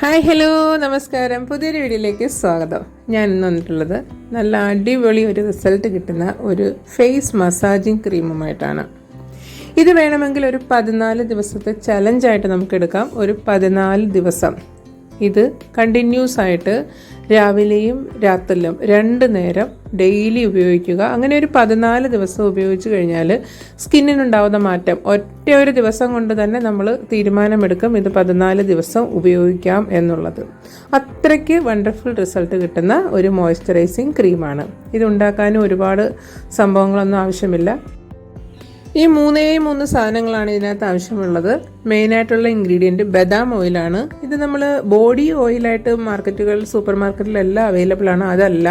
Hi hello നമസ്കാരം. പുതിയൊരു വീഡിയോയിലേക്ക് സ്വാഗതം. ഞാൻ ഇന്ന് വന്നിട്ടുള്ളത് നല്ല അടിപൊളി ഒരു റിസൾട്ട് കിട്ടുന്ന ഒരു ഫേസ് മസാജിങ് ക്രീമുമായിട്ടാണ്. ഇത് വേണമെങ്കിൽ ഒരു 14 ദിവസത്തെ ചലഞ്ചായിട്ട് നമുക്ക് എടുക്കാം. ഒരു 14 ദിവസം ഇത് കണ്ടിന്യൂസ് ആയിട്ട് രാവിലെയും രാത്രിയിലും 2 നേരം ഡെയിലി ഉപയോഗിക്കുക. അങ്ങനെ ഒരു 14 ദിവസം ഉപയോഗിച്ച് കഴിഞ്ഞാൽ സ്കിന്നിനുണ്ടാവുന്ന മാറ്റം ഒറ്റ ഒരു ദിവസം കൊണ്ട് തന്നെ നമ്മൾ തീരുമാനമെടുക്കും ഇത് 14 ദിവസം ഉപയോഗിക്കാം എന്നുള്ളത്. അത്രയ്ക്ക് വണ്ടർഫുൾ റിസൾട്ട് കിട്ടുന്ന ഒരു മോയ്സ്ചറൈസിങ് ക്രീമാണ്. ഇത് ഉണ്ടാക്കാനും ഒരുപാട് സംഭവങ്ങളൊന്നും ആവശ്യമില്ല. ഈ 3 സാധനങ്ങളാണ് ഇതിനകത്ത് ആവശ്യമുള്ളത്. മെയിനായിട്ടുള്ള ഇൻഗ്രീഡിയൻറ്റ് ബദാം ഓയിലാണ്. ഇത് നമ്മൾ ബോഡി ഓയിലായിട്ട് സൂപ്പർ മാർക്കറ്റിലെല്ലാം അവൈലബിൾ ആണ്. അതല്ല,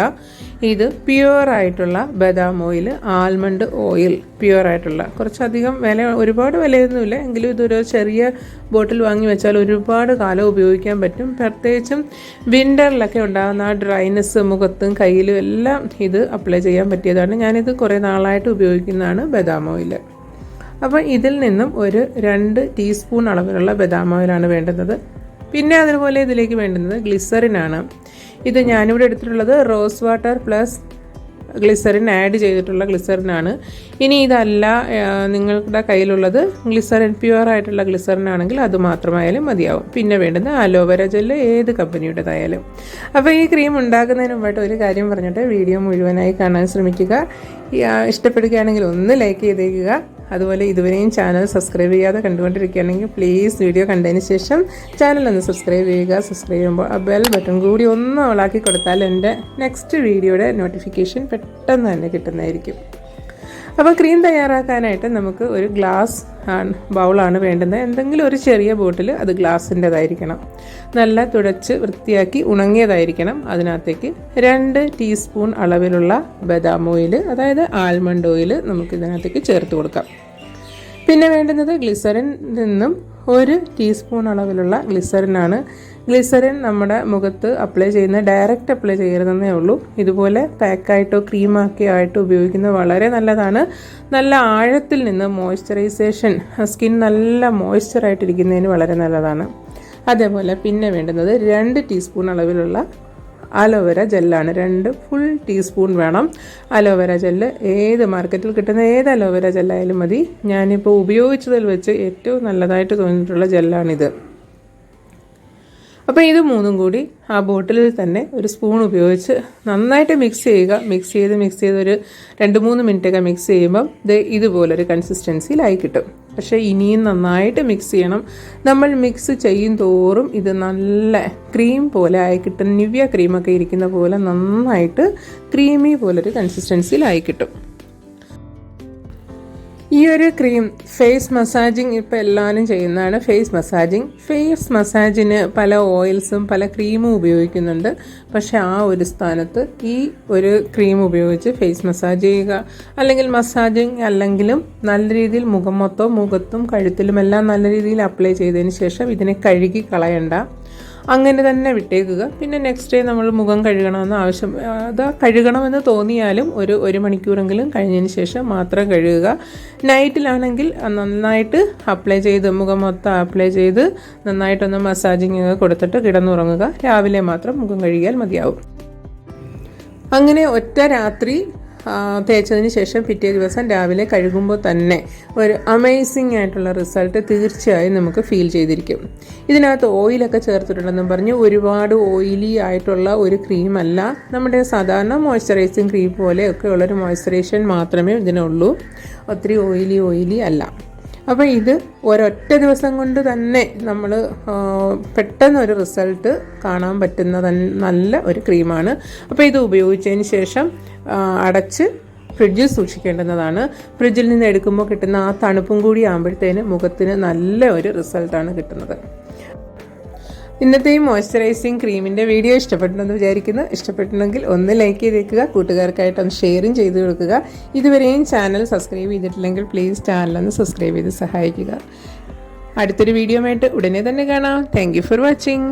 ഇത് പ്യുവറായിട്ടുള്ള ബദാം ഓയിൽ, ആൽമണ്ട് ഓയിൽ, പ്യുവറായിട്ടുള്ള കുറച്ചധികം ഒരുപാട് വിലയൊന്നുമില്ല. എങ്കിലും ഇതൊരു ചെറിയ ബോട്ടിൽ വാങ്ങി വെച്ചാൽ ഒരുപാട് കാലം ഉപയോഗിക്കാൻ പറ്റും. പ്രത്യേകിച്ചും വിൻ്ററിലൊക്കെ ഉണ്ടാകുന്ന ആ ഡ്രൈനെസ് മുഖത്തും കയ്യിലും എല്ലാം ഇത് അപ്ലൈ ചെയ്യാൻ പറ്റിയതാണ്. ഞാനിത് കുറേ നാളായിട്ട് ഉപയോഗിക്കുന്നതാണ് ബദാം ഓയിൽ. അപ്പോൾ ഇതിൽ നിന്നും ഒരു 2 ടീസ്പൂൺ അളവിലുള്ള ബദാം ഓയിലാണ് വേണ്ടുന്നത്. പിന്നെ അതുപോലെ ഇതിലേക്ക് വേണ്ടുന്നത് ഗ്ലിസറിനാണ്. ഇത് ഞാനിവിടെ എടുത്തിട്ടുള്ളത് rose water plus glycerin add ചെയ്തിട്ടുള്ള ഗ്ലിസറിനാണ്. ഇനി ഇതല്ല നിങ്ങളുടെ കയ്യിലുള്ളത് ഗ്ലിസറിൻ പ്യുവറായിട്ടുള്ള ഗ്ലിസറിനാണെങ്കിൽ അത് മാത്രമായാലും മതിയാവും. പിന്നെ വേണ്ടുന്ന അലോവേര ജെല്ല്, ഏത് കമ്പനിയുടേതായാലും. അപ്പോൾ ഈ ക്രീം ഉണ്ടാക്കുന്നതിന് മുമ്പായിട്ട് ഒരു കാര്യം പറഞ്ഞിട്ട് വീഡിയോ മുഴുവനായി കാണാൻ ശ്രമിക്കുക. ഇഷ്ടപ്പെടുകയാണെങ്കിൽ ഒന്ന് ലൈക്ക് ചെയ്തേക്കുക. അതുപോലെ ഇതുവരെയും ചാനൽ സബ്സ്ക്രൈബ് ചെയ്യാതെ കണ്ടുകൊണ്ടിരിക്കുകയാണെങ്കിൽ പ്ലീസ് വീഡിയോ കണ്ടതിന് ശേഷം ചാനൽ ഒന്ന് സബ്സ്ക്രൈബ് ചെയ്യുക. സബ്സ്ക്രൈബ് ചെയ്യുമ്പോൾ ആ ബെൽ ബട്ടൺ കൂടി ഒന്ന് ഓളാക്കി കൊടുത്താൽ എൻ്റെ നെക്സ്റ്റ് വീഡിയോയുടെ നോട്ടിഫിക്കേഷൻ പെട്ടെന്ന് തന്നെ കിട്ടുന്നതായിരിക്കും. അപ്പോൾ ക്രീം തയ്യാറാക്കാനായിട്ട് നമുക്ക് ഒരു ഗ്ലാസ് ബൗളാണ് വേണ്ടുന്നത്. എന്തെങ്കിലും ഒരു ചെറിയ ബോട്ടിൽ, അത് ഗ്ലാസിൻ്റെതായിരിക്കണം. നല്ല തുടച്ച് വൃത്തിയാക്കി ഉണങ്ങിയതായിരിക്കണം. അതിനകത്തേക്ക് 2 ടീസ്പൂൺ അളവിലുള്ള ബദാം ഓയിൽ, അതായത് ആൽമണ്ട് ഓയിൽ നമുക്ക് ഇതിനകത്തേക്ക് ചേർത്ത് കൊടുക്കാം. പിന്നെ വേണ്ടുന്നത് ഗ്ലിസറിൻ നിന്നും 1 ടീസ്പൂൺ അളവിലുള്ള ഗ്ലിസറിനാണ്. ഗ്ലിസറിൻ നമ്മുടെ മുഖത്ത് ഡയറക്റ്റ് അപ്ലൈ ചെയ്യരുതെന്നേ ഉള്ളൂ. ഇതുപോലെ പാക്കായിട്ടോ ക്രീമാക്കിയോ ആയിട്ട് ഉപയോഗിക്കുന്നത് വളരെ നല്ലതാണ്. നല്ല ആഴത്തിൽ നിന്ന് മോയ്സ്ചറൈസേഷൻ, സ്കിൻ നല്ല മോയ്സ്ചറായിട്ടിരിക്കുന്നതിന് വളരെ നല്ലതാണ്. അതേപോലെ പിന്നെ വേണ്ടുന്നത് 2 ടീസ്പൂൺ അളവിലുള്ള അലോവേര ജെല്ലാണ്. 2 ഫുൾ ടീസ്പൂൺ വേണം അലോവേര ജെല്ല്. ഏത് മാർക്കറ്റിൽ കിട്ടുന്ന ഏത് അലോവേര ജെല്ലായാലും മതി. ഞാനിപ്പോൾ ഉപയോഗിച്ചതിൽ വെച്ച് ഏറ്റവും നല്ലതായിട്ട് തോന്നിയിട്ടുള്ള ജെല്ലാണിത്. അപ്പോൾ ഇത് 3 കൂടി ആ ബോട്ടിലിൽ തന്നെ ഒരു സ്പൂൺ ഉപയോഗിച്ച് നന്നായിട്ട് മിക്സ് ചെയ്യുക. മിക്സ് ചെയ്ത് ഒരു 2-3 മിനിറ്റൊക്കെ മിക്സ് ചെയ്യുമ്പം ഇതുപോലൊരു കൺസിസ്റ്റൻസിയിലായി കിട്ടും. പക്ഷേ ഇനിയും നന്നായിട്ട് മിക്സ് ചെയ്യണം. നമ്മൾ മിക്സ് ചെയ്യും തോറും ഇത് നല്ല ക്രീം പോലെ ആയി കിട്ടും. നിവ്യ ക്രീമൊക്കെ ഇരിക്കുന്ന പോലെ നന്നായിട്ട് ക്രീമി പോലൊരു കൺസിസ്റ്റൻസിയിലായി കിട്ടും. ഈ ഒരു ക്രീം ഫേസ് മസാജിങ് ഇപ്പോൾ എല്ലാവരും ചെയ്യുന്നതാണ്. ഫേസ് മസാജിന് പല ഓയിൽസും പല ക്രീമും ഉപയോഗിക്കുന്നുണ്ട്. പക്ഷേ ആ ഒരു സ്ഥാനത്ത് ഈ ഒരു ക്രീം ഉപയോഗിച്ച് ഫേസ് മസാജ് ചെയ്യുക. അല്ലെങ്കിൽ മസാജിങ് അല്ലെങ്കിലും നല്ല രീതിയിൽ മുഖത്തും കഴുത്തിലുമെല്ലാം നല്ല രീതിയിൽ അപ്ലൈ ചെയ്തതിന് ശേഷം ഇതിനെ കഴുകി കളയണ്ട, അങ്ങനെ തന്നെ വിട്ടേക്കുക. പിന്നെ നെക്സ്റ്റ് ഡേ നമ്മൾ മുഖം കഴുകണമെന്ന് തോന്നിയാലും ഒരു മണിക്കൂറെങ്കിലും കഴിഞ്ഞതിന് ശേഷം മാത്രം കഴുകുക. നൈറ്റിലാണെങ്കിൽ നന്നായിട്ട് മുഖം മൊത്തം അപ്ലൈ ചെയ്ത് നന്നായിട്ടൊന്ന് മസാജിങ് കൊടുത്തിട്ട് കിടന്നുറങ്ങുക. രാവിലെ മാത്രം മുഖം കഴുകിയാൽ മതിയാവും. അങ്ങനെ ഒറ്റ രാത്രി തേച്ചതിന് ശേഷം പിറ്റേ ദിവസം രാവിലെ കഴുകുമ്പോൾ തന്നെ ഒരു അമേസിങ് ആയിട്ടുള്ള റിസൾട്ട് തീർച്ചയായും നമുക്ക് ഫീൽ ചെയ്തിരിക്കും. ഇതിനകത്ത് ഓയിലൊക്കെ ചേർത്തിട്ടുണ്ടെന്നും പറഞ്ഞ് ഒരുപാട് ഓയിലി ആയിട്ടുള്ള ഒരു ക്രീമല്ല. നമ്മുടെ സാധാരണ മോയ്സ്ചറൈസിങ് ക്രീം പോലെയൊക്കെ ഉള്ളൊരു മോയ്സ്ചറൈസേഷൻ മാത്രമേ ഇതിനുള്ളൂ. ഒത്തിരി ഓയിലി അല്ല. അപ്പോൾ ഇത് ഒരൊറ്റ ദിവസം കൊണ്ട് തന്നെ നമ്മൾ പെട്ടെന്നൊരു റിസൾട്ട് കാണാൻ പറ്റുന്ന നല്ല ഒരു ക്രീമാണ്. അപ്പോൾ ഇത് ഉപയോഗിച്ചതിന് ശേഷം അടച്ച് ഫ്രിഡ്ജിൽ സൂക്ഷിക്കേണ്ടുന്നതാണ്. ഫ്രിഡ്ജിൽ നിന്ന് എടുക്കുമ്പോൾ കിട്ടുന്ന ആ തണുപ്പും കൂടി ആകുമ്പോഴത്തേന് മുഖത്തിന് നല്ല ഒരു റിസൾട്ടാണ് കിട്ടുന്നത്. ഇന്നത്തെ ഈ മോയ്സ്ചറൈസിങ് ക്രീമിൻ്റെ വീഡിയോ ഇഷ്ടപ്പെട്ടെന്ന് വിചാരിക്കുന്നു. ഇഷ്ടപ്പെട്ടുണ്ടെങ്കിൽ ഒന്ന് ലൈക്ക് ചെയ്തേക്കുക. കൂട്ടുകാർക്കായിട്ടൊന്ന് ഷെയറും ചെയ്ത് കൊടുക്കുക. ഇതുവരെയും ചാനൽ സബ്സ്ക്രൈബ് ചെയ്തിട്ടില്ലെങ്കിൽ പ്ലീസ് ചാനലൊന്ന് സബ്സ്ക്രൈബ് ചെയ്ത് സഹായിക്കുക. അടുത്തൊരു വീഡിയോ ആയിട്ട് ഉടനെ തന്നെ കാണാം. Thank you for watching.